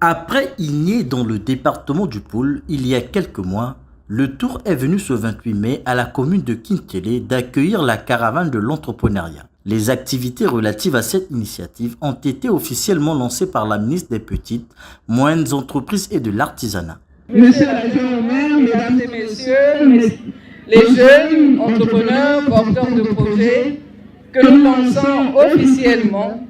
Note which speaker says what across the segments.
Speaker 1: Après Igné dans le département du Pôle, il y a quelques mois, le tour est venu ce 28 mai à la commune de Kintélé d'accueillir la caravane de l'entrepreneuriat. Les activités relatives à cette initiative ont été officiellement lancées par la ministre des Petites, Moyennes Entreprises et de l'Artisanat.
Speaker 2: Monsieur l'adjoint au maire, mesdames et messieurs, les jeunes entrepreneurs porteurs de projets, que nous lançons officiellement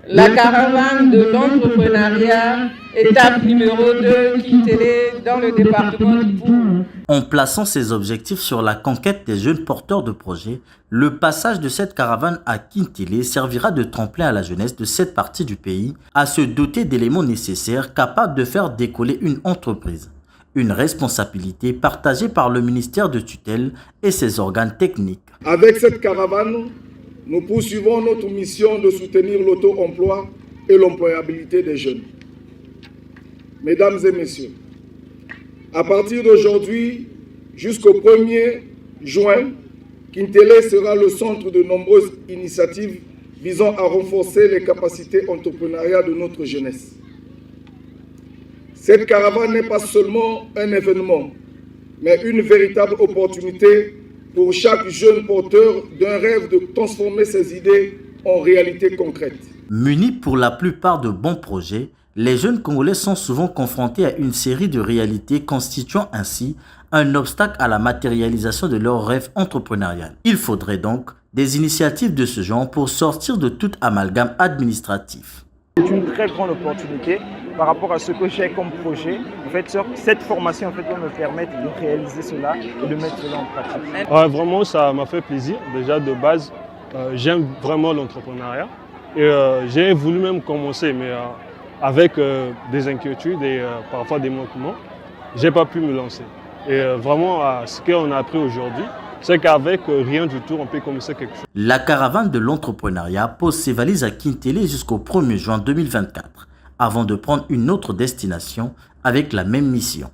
Speaker 2: la caravane de l'entrepreneuriat, étape numéro 2, Kintélé, dans le département du Pôle.
Speaker 1: En plaçant ses objectifs sur la conquête des jeunes porteurs de projets, le passage de cette caravane à Kintélé servira de tremplin à la jeunesse de cette partie du pays à se doter d'éléments nécessaires capables de faire décoller une entreprise. Une responsabilité partagée par le ministère de tutelle et ses organes techniques.
Speaker 3: Avec cette caravane, nous poursuivons notre mission de soutenir l'auto-emploi et l'employabilité des jeunes. Mesdames et messieurs, à partir d'aujourd'hui jusqu'au 1er juin, Kintélé sera le centre de nombreuses initiatives visant à renforcer les capacités entrepreneuriales de notre jeunesse. Cette caravane n'est pas seulement un événement, mais une véritable opportunité pour chaque jeune porteur d'un rêve de transformer ses idées en réalité concrète.
Speaker 1: Munis pour la plupart de bons projets, les jeunes Congolais sont souvent confrontés à une série de réalités constituant ainsi un obstacle à la matérialisation de leurs rêves entrepreneuriales. Il faudrait donc des initiatives de ce genre pour sortir de tout amalgame administratif.
Speaker 4: C'est une très grande opportunité par rapport à ce que j'ai comme projet. En fait, cette formation va me permettre de réaliser cela et de mettre cela en pratique.
Speaker 5: Vraiment, ça m'a fait plaisir. Déjà de base, j'aime vraiment l'entrepreneuriat. Et j'ai voulu même commencer, mais avec des inquiétudes et parfois des manquements, je n'ai pas pu me lancer. Et vraiment, ce qu'on a appris aujourd'hui, c'est qu'avec rien du tout, on peut commencer quelque chose.
Speaker 1: La caravane de l'entrepreneuriat pose ses valises à Kintélé jusqu'au 1er juin 2024, avant de prendre une autre destination avec la même mission.